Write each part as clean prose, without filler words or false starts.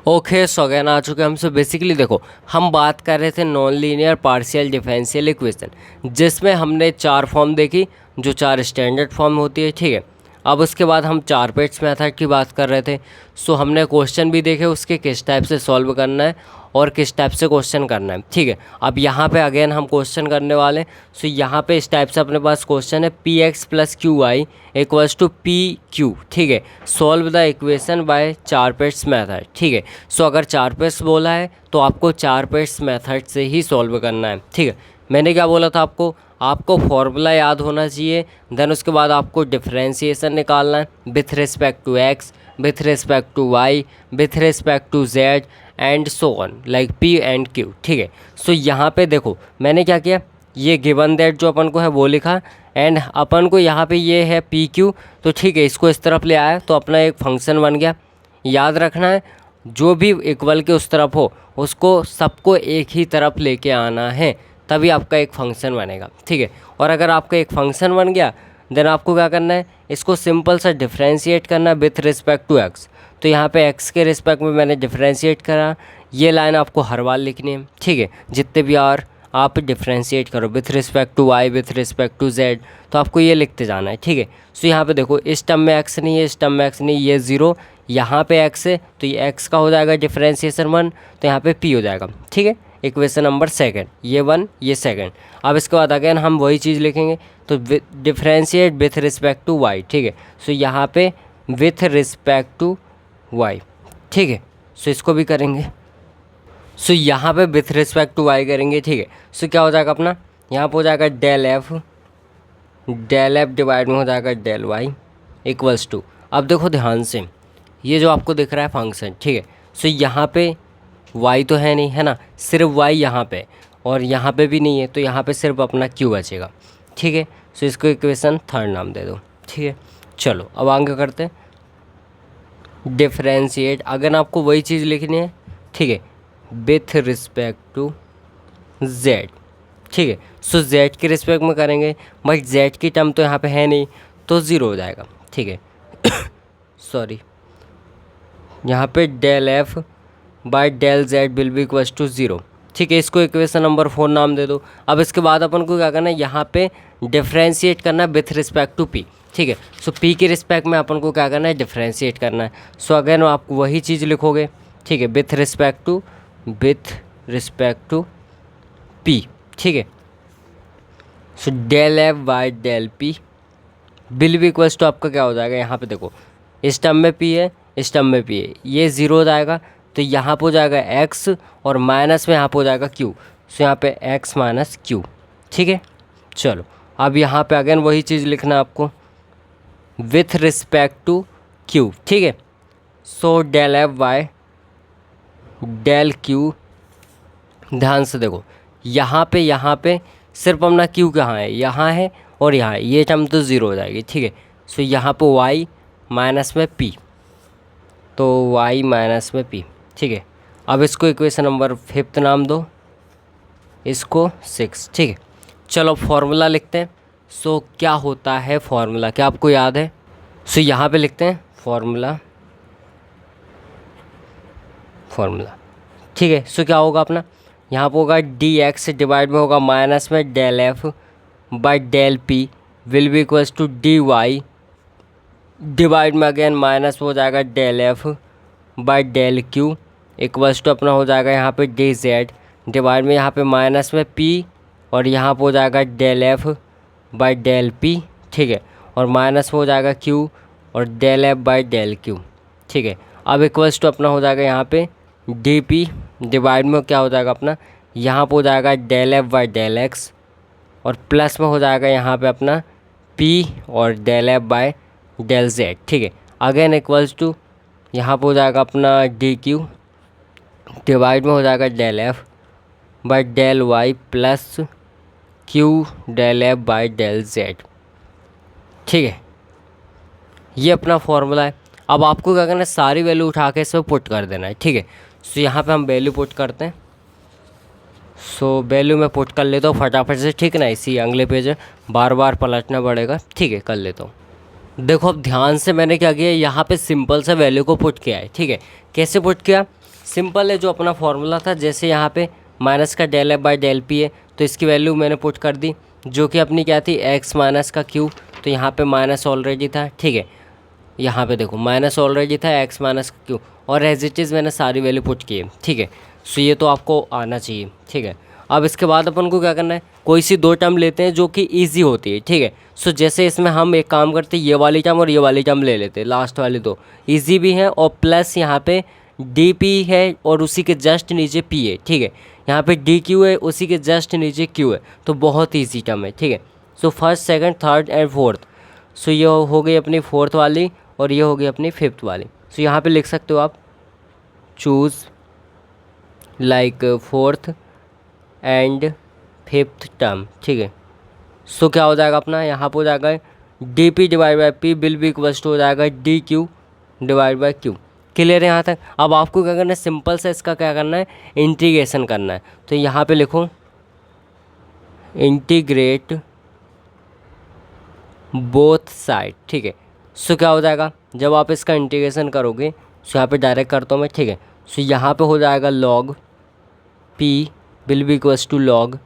Okay so again आ चुके हम। Basically देखो, हम बात कर रहे थे non linear partial differential equation, जिसमें हमने चार फॉर्म देखी, जो चार स्टैंडर्ड फॉर्म होती है। ठीक है, अब उसके बाद हम चार पेट्स मेथड की बात कर रहे थे। सो हमने क्वेश्चन भी देखे उसके किस टाइप से सॉल्व करना है और किस टाइप से क्वेश्चन करना है। ठीक है, अब यहाँ पे अगेन हम क्वेश्चन करने वाले हैं। सो यहाँ पे इस टाइप से अपने पास क्वेश्चन है p x plus q y equals to p q. ठीक है, solve the equation by Charpit's method. ठीक है, सो अगर चार पेट्स बोला है तो आपको चार पेट्स मेथड से ही सॉल्व करना है। ठीक है, मैंने क्या बोला था आपको फॉर्मूला याद होना चाहिए, देन उसके बाद आपको डिफरेंशिएशन निकालना है with respect to x, with respect to y, with respect to z and so on like p and q. ठीक है, सो यहाँ पे देखो मैंने क्या किया, ये गिवन दैट जो अपन को है वो लिखा, एंड अपन को यहाँ पे ये है पी क्यू। तो ठीक है, इसको इस तरफ ले आया तो अपना एक फंक्शन बन गया। याद रखना है, जो भी इक्वल के उस तरफ हो उसको सबको एक ही तरफ लेके आना है, तभी आपका एक फंक्शन बनेगा। ठीक है, और अगर आपका एक फंक्शन बन गया देन आपको क्या करना है, इसको सिंपल सा डिफरेंशिएट करना है विथ रिस्पेक्ट टू एक्स। तो यहाँ पे एक्स के रिस्पेक्ट में मैंने डिफरेंशिएट करा, ये लाइन आपको हर बार लिखनी है। ठीक है, जितने भी आर आप डिफरेंशिएट करो with respect to y, with respect to z, तो आपको ये लिखते जाना है। ठीक है, सो यहाँ पे देखो इस टर्म में एक्स नहीं है, इस टर्म में एक्स नहीं, ये ज़ीरो, यहाँ पे एक्स है तो ये एक्स का हो जाएगा डिफरेंशिएशन वन, तो यहाँ पे पी हो जाएगा। ठीक है, इक्वेशन नंबर सेकंड, ये वन ये सेकंड। अब इसके बाद अगेन हम वही चीज़ लिखेंगे, तो differentiate with respect to y. ठीक है, सो यहाँ पे विथ रिस्पेक्ट टू वाई। ठीक है, सो इसको भी करेंगे, सो यहाँ पे विथ रिस्पेक्ट टू वाई करेंगे। ठीक है, सो क्या हो जाएगा अपना, यहाँ पे हो जाएगा डेल एफ डिवाइड में हो जाएगा डेल वाई इक्वल्स टू। अब देखो ध्यान से, ये जो आपको दिख रहा है फंक्शन, ठीक है, सो यहाँ पे वाई तो है नहीं, है ना, सिर्फ वाई यहाँ पे, और यहाँ पे भी नहीं है, तो यहाँ पे सिर्फ अपना क्यू बचेगा। ठीक है, सो इसको इक्वेशन थर्ड नाम दे दो। ठीक है, चलो अब आगे करते हैं डिफरेंशिएट। अगर आपको वही चीज़ लिखनी है, ठीक है, विथ रिस्पेक्ट टू जेड। ठीक है, सो जेड के रिस्पेक्ट में करेंगे, बट जेड की टर्म तो यहाँ पे है नहीं, तो ज़ीरो हो जाएगा। ठीक है सॉरी, यहाँ पे del f by del Z will be equals to zero. ठीक है, इसको इक्वेशन नंबर 4 नाम दे दो। अब इसके बाद अपन को क्या करना है, यहाँ पे डिफरेंशिएट करना है विथ रिस्पेक्ट टू पी। ठीक है, सो पी के रिस्पेक्ट में अपन को क्या करना है, डिफरेंशिएट करना है। सो अगेन आप वही चीज़ लिखोगे। ठीक है, विथ रिस्पेक्ट टू पी। ठीक है, so del f by del p will be equals to आपका क्या हो जाएगा, यहाँ पे देखो इस टर्म में पी है, इस टर्म में पी है, ये ज़ीरो हो जाएगा, तो यहाँ पे हो जाएगा एक्स और माइनस में यहाँ पे हो जाएगा क्यू। सो यहाँ पे एक्स माइनस क्यू। ठीक है, चलो अब यहाँ पे अगेन वही चीज़ लिखना है आपको विथ रिस्पेक्ट टू क्यू। ठीक है, so del f by del q. ध्यान से देखो, यहाँ पे सिर्फ अपना क्यू कहाँ है, यहाँ है और यहाँ है, ये टर्म तो ज़ीरो हो जाएगी। ठीक है, सो यहाँ पे वाई माइनस में पी, तो वाई माइनस में पी। ठीक है, अब इसको इक्वेशन नंबर 5 नाम दो, इसको 6। ठीक है, चलो फॉर्मूला लिखते हैं। सो क्या होता है फॉर्मूला, क्या आपको याद है? सो यहाँ पे लिखते हैं फॉर्मूला। ठीक है, सो क्या होगा अपना, यहाँ पे होगा डी एक्स डिवाइड में होगा माइनस में del f by del p will be equals to d y divide में अगेन माइनस हो जाएगा del f by del q equals to अपना हो जाएगा यहाँ पे डी जेड डिवाइड में यहाँ पे माइनस में पी, और यहाँ पे हो जाएगा del f by del p. ठीक है, और माइनस हो जाएगा क्यू और del f by del q. ठीक है, अब इक्वल्स टू अपना हो जाएगा यहाँ पे डी पी डिवाइड में क्या हो जाएगा अपना, यहाँ पे हो जाएगा del f by del x, और प्लस में हो जाएगा यहाँ पे अपना पी और del f by del z. ठीक है, अगेन इक्वल्स टू यहाँ पे हो जाएगा अपना डी क्यू डिवाइड में हो जाएगा del f by del y plus q del f by del z. ठीक है, ये अपना फॉर्मूला है। अब आपको क्या करना है, सारी वैल्यू उठा के इसमें पुट कर देना है। ठीक है, सो यहाँ पे हम वैल्यू पुट करते हैं। सो वैल्यू मैं पुट कर लेता हूँ फटाफट से। ठीक है ना, इसी अगले पेज है, बार बार पलटना पड़ेगा। ठीक है, कर लेता हूँ। देखो अब ध्यान से मैंने क्या किया, यहाँ पे सिंपल सा वैल्यू को पुट किया है। ठीक है, कैसे पुट किया, सिंपल है जो अपना फॉर्मूला था, जैसे यहाँ पे माइनस का del f by del p है तो इसकी वैल्यू मैंने पुट कर दी, जो कि अपनी क्या थी एक्स माइनस का क्यू, तो यहाँ पे माइनस ऑलरेडी था, ठीक है। यहाँ पे देखो माइनस ऑलरेडी था एक्स माइनस का क्यू, और एज इट इज़ मैंने सारी वैल्यू पुट की है, ठीक है। सो ये तो आपको आना चाहिए, ठीक है। अब इसके बाद अपन को क्या करना है, कोई सी दो टर्म लेते हैं जो कि ईजी होती है, ठीक है। सो जैसे इसमें हम एक काम करते हैं, ये वाली टर्म और ये वाली टर्म ले लेते हैं, लास्ट वाली दो ईजी भी हैं, और प्लस यहाँ पे डी पी है और उसी के जस्ट नीचे पी है, ठीक है। यहाँ पे डी क्यू है, उसी के जस्ट नीचे क्यू है, तो बहुत ईजी टर्म है, ठीक है। So first second third and fourth, so ये हो गई अपनी फोर्थ वाली और ये हो गई अपनी फिफ्थ वाली। सो यहाँ पे लिख सकते हो आप choose like fourth and fifth term, ठीक है। सो क्या हो जाएगा अपना, यहाँ पर हो जाएगा d p divide by p will be equals to हो जाएगा d q divide by q. Clear है यहाँ तक। अब आपको क्या करना है, सिंपल से इसका क्या करना है, इंटीग्रेशन करना है। तो यहाँ पे लिखो इंटीग्रेट बोथ साइड, ठीक है। सो क्या हो जाएगा, जब आप इसका इंटीग्रेशन करोगे, सो यहाँ पे डायरेक्ट करता हूँ मैं, ठीक है। सो यहाँ पे हो जाएगा log p will be equals to log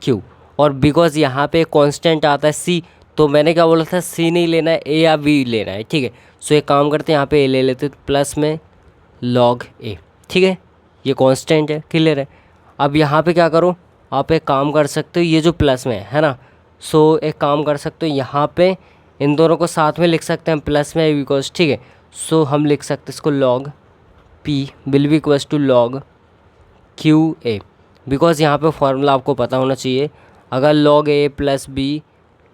q, और बिकॉज यहाँ पे कांस्टेंट आता है सी, तो मैंने क्या बोला था, सी नहीं लेना है, ए या बी लेना है, ठीक है। सो एक काम करते हैं, यहाँ पे ए ले लेते प्लस में लॉग ए, ठीक है। ये कांस्टेंट है, क्लियर है। अब यहाँ पे क्या करो, आप एक काम कर सकते हो, ये जो प्लस में है ना, सो एक काम कर सकते हो, यहाँ पे इन दोनों को साथ में लिख सकते हैं प्लस में बिकॉज, ठीक है। सो हम लिख सकते हैं इसको log p will be equals to log q a, because यहाँ पे फॉर्मूला आपको पता होना चाहिए। अगर log a plus b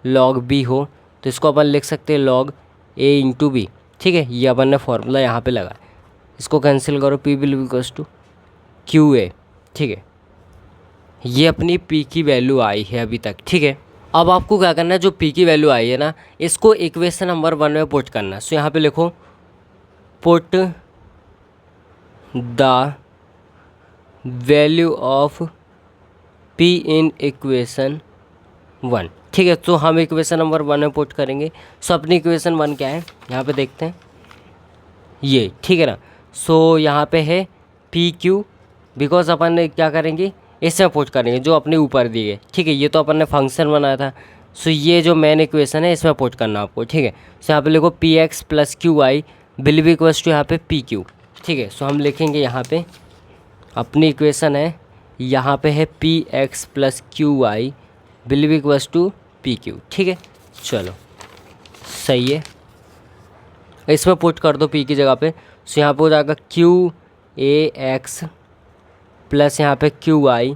log b हो तो इसको अपन लिख सकते हैं लॉग ए इंटू बी, ठीक है। ये अपन ने फॉर्मूला यहाँ पे लगा, इसको कैंसिल करो, p will be equals to q a, ठीक है। ये अपनी पी की वैल्यू आई है अभी तक, ठीक है। अब आपको क्या करना है, जो पी की वैल्यू आई है ना, इसको इक्वेशन नंबर 1 में पुट करना है। सो यहाँ पे लिखो put the value of P in equation 1, ठीक है। तो हम इक्वेशन नंबर 1 में पुट करेंगे। सो अपनी इक्वेशन 1 क्या है, यहाँ पे देखते हैं, ये, ठीक है ना। सो यहाँ पे है पी क्यू, बिकॉज अपन ने क्या करेंगे, इसमें पुट करेंगे जो अपने ऊपर दी है, ठीक है। ये तो अपन ने फंक्शन बनाया था, सो ये जो मेन इक्वेशन है इसमें पुट करना आपको, ठीक है। सो यहाँ पे लिखो p x plus q i will be equals to यहाँ पे पी क्यू, ठीक है। सो हम लिखेंगे यहाँ पे अपनी इक्वेशन है, यहाँ पे है p x plus q i will be equals to p q, ठीक है। चलो सही है, इसमें पुट कर दो पी की जगह पे। सो यहाँ पे हो जाएगा क्यू ए एक्स प्लस यहाँ पे q i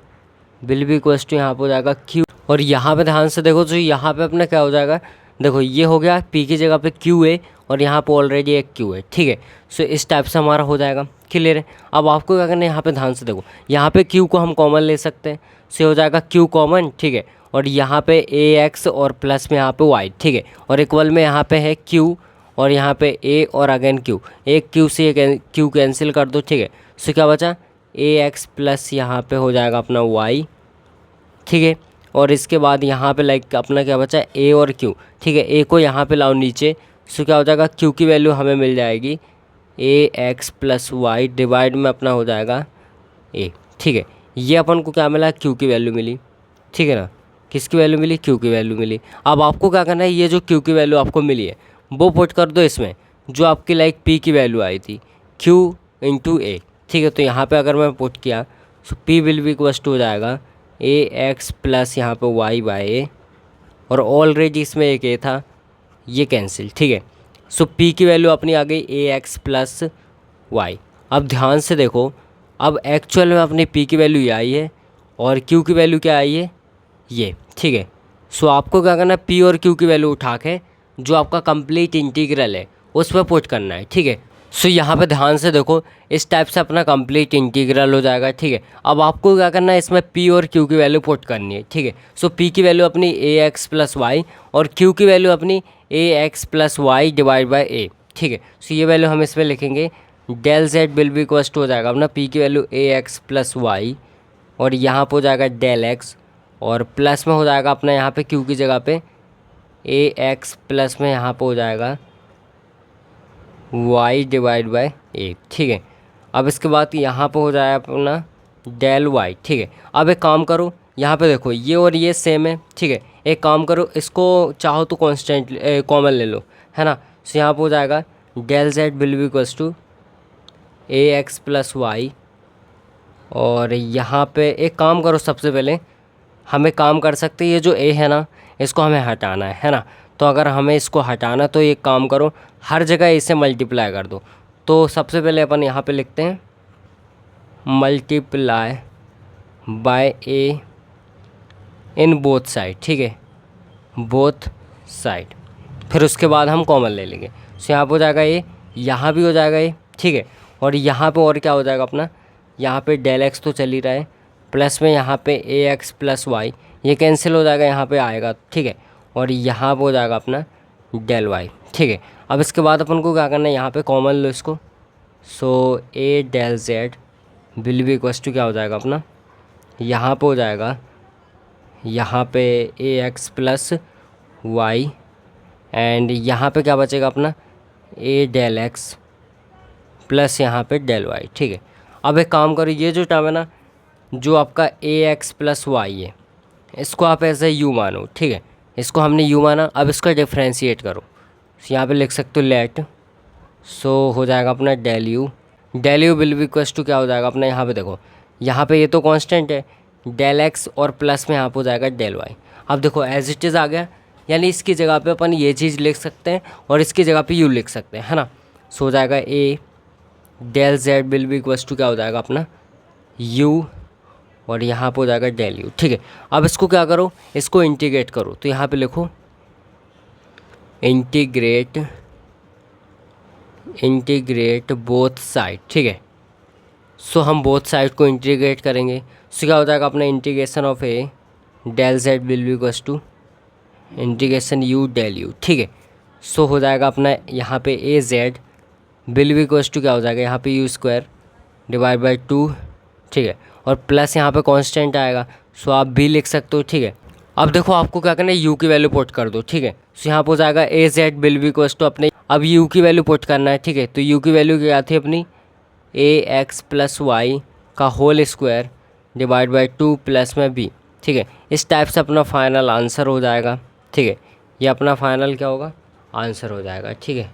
will be equals to यहाँ पे हो जाएगा क्यू, और यहाँ पे ध्यान से देखो तो यहाँ पे अपना क्या हो जाएगा, देखो ये हो गया पी की जगह पे क्यू ए और यहाँ पे ऑलरेडी एक क्यू है, ठीक है। सो इस टाइप से हमारा हो जाएगा, क्लियर है। अब आपको क्या करना है, यहाँ पे ध्यान से देखो, यहाँ पे क्यू को हम कॉमन ले सकते हैं, सो हो जाएगा क्यू कॉमन, ठीक है। और यहाँ पे ए एक्स और प्लस में यहाँ पे वाई, ठीक है। और इक्वल में यहाँ पे है क्यू और यहाँ पे ए और अगेन क्यू, एक क्यू से एक क्यू कैंसिल कर दो, ठीक है। सो क्या बचा, ए एक्स प्लस यहाँ पे हो जाएगा अपना वाई, ठीक है। और इसके बाद यहाँ पे लाइक अपना क्या बचा, ए और क्यू, ठीक है। ए को यहाँ पे लाओ नीचे, सो क्या हो जाएगा, क्यू की वैल्यू हमें मिल जाएगी ए एक्स प्लस वाई डिवाइड में अपना हो जाएगा ए, ठीक है। ये अपन को क्या मिला, क्यू की वैल्यू मिली, ठीक है ना। किसकी वैल्यू मिली, क्यू की वैल्यू मिली। अब आपको क्या करना है, ये जो क्यू की वैल्यू आपको मिली है वो पुट कर दो इसमें, जो आपकी लाइक पी की वैल्यू आई थी क्यू इंटू ए, ठीक है। तो यहाँ पे अगर मैं पुट किया, so P will be equals to हो जाएगा ए एक्स प्लस यहाँ पे वाई बाई ए, और ऑलरेडी इसमें एक ए था, ये कैंसिल, ठीक है। सो पी की वैल्यू अपनी आ गई ए एक्स प्लस वाई। अब ध्यान से देखो, अब एक्चुअल में अपनी पी की वैल्यू ये आई है और क्यू की वैल्यू क्या आई है, ये, ठीक है। सो आपको क्या करना है, पी और क्यू की वैल्यू उठा के जो आपका कंप्लीट इंटीग्रल है उस पर पुट करना है, ठीक है। सो यहाँ पे ध्यान से देखो, इस टाइप से अपना कंप्लीट इंटीग्रल हो जाएगा, ठीक है। अब आपको क्या करना है, इसमें पी और क्यू की वैल्यू पुट करनी है, ठीक है। सो पी की वैल्यू अपनी ए एक्स प्लस वाई और क्यू की वैल्यू अपनी ए x plus Y divide by A, ठीक है। सो ये वैल्यू हम इसमें लिखेंगे, del Z will be equals to हो जाएगा अपना पी की value A x plus Y और यहाँ पर हो जाएगा डेल एक्स, और प्लस में हो जाएगा अपना यहाँ पे क्यू की जगह पे ए एक्स प्लस में यहाँ पे हो जाएगा वाई डिवाइड बाय ए, ठीक है। अब इसके बाद यहाँ पे हो जाए अपना डेल वाई, ठीक है। अब एक काम करो, यहाँ पे देखो ये और ये सेम है, ठीक है। एक काम करो, इसको चाहो तो कॉन्स्टेंट कॉमन ले लो, है ना। सो यहाँ पे हो जाएगा del Z will be equals to a x plus Y. और यहाँ पे एक काम करो, सबसे पहले हमें काम कर सकते हैं, ये जो ए है ना इसको हमें हटाना है ना। तो अगर हमें इसको हटाना तो एक काम करो, हर जगह ए से मल्टीप्लाई कर दो। तो सबसे पहले अपन यहाँ पे लिखते हैं multiply by A in both side, ठीक है, बोथ साइड। फिर उसके बाद हम कॉमन ले लेंगे। सो यहाँ पे हो जाएगा ए, यहाँ भी हो जाएगा ए, ठीक है। और यहाँ पे और क्या हो जाएगा अपना, यहाँ पे डेल एक्स तो चल ही रहा है, प्लस में यहाँ पे ए एक्स प्लस वाई, ये कैंसिल हो जाएगा, यहाँ पे आएगा, ठीक है। और यहाँ पे हो जाएगा अपना डेल वाई, ठीक है। अब इसके बाद अपन को क्या करना है, यहाँ पे कॉमन लो इसको। So A del Z will be equals to क्या हो जाएगा अपना, यहाँ पे हो जाएगा, यहाँ पे ए एक्स प्लस वाई एंड यहाँ पे क्या बचेगा अपना ए डेल एक्स प्लस यहाँ पे डेल वाई, ठीक है। अब एक काम करो, ये जो टर्म है ना जो आपका ए एक्स प्लस वाई है, इसको आप ऐसे यू मानो, ठीक है। इसको हमने यू माना, अब इसको डिफ्रेंशिएट करो। यहाँ पे लिख सकते हो लेट, सो हो जाएगा अपना del u will be equals to क्या हो जाएगा अपना, यहाँ पे देखो, यहाँ पे ये तो कांस्टेंट है डेल एक्स और प्लस में यहाँ पे हो जाएगा डेल वाई। अब देखो एज इट इज़ आ गया, यानी इसकी जगह पे अपन ये चीज़ लिख सकते हैं और इसकी जगह पे यू लिख सकते हैं, है ना। सो हो जाएगा A del Z will be equals to क्या हो जाएगा अपना यू और यहाँ पे हो जाएगा डेल यू, ठीक है। अब इसको क्या करो, इसको इंटीग्रेट करो। तो यहाँ पे लिखो इंटीग्रेट बोथ साइड, ठीक है। सो हम बोथ साइड को इंटीग्रेट करेंगे। सो क्या हो जाएगा अपना integration of A del Z will be equals to integration U del U, ठीक है। सो हो जाएगा अपना यहाँ पे A Z will be equals to क्या हो जाएगा यहाँ पे यू स्क्वायर डिवाइड बाई 2, ठीक है। और प्लस यहाँ पे कांस्टेंट आएगा, सो आप भी लिख सकते हो, ठीक है। अब देखो आपको क्या करना है, यू की वैल्यू पुट कर दो, ठीक है। सो यहाँ पे हो जाएगा A Z will be equals to अपने, अब यू की वैल्यू पुट करना है, ठीक है। तो यू की वैल्यू क्या थी अपनी ए एक्स प्लस वाई का whole square divide by 2 plus में बी, ठीक है। इस टाइप से अपना फाइनल आंसर हो जाएगा, ठीक है। ये अपना फाइनल क्या होगा आंसर हो जाएगा, ठीक है।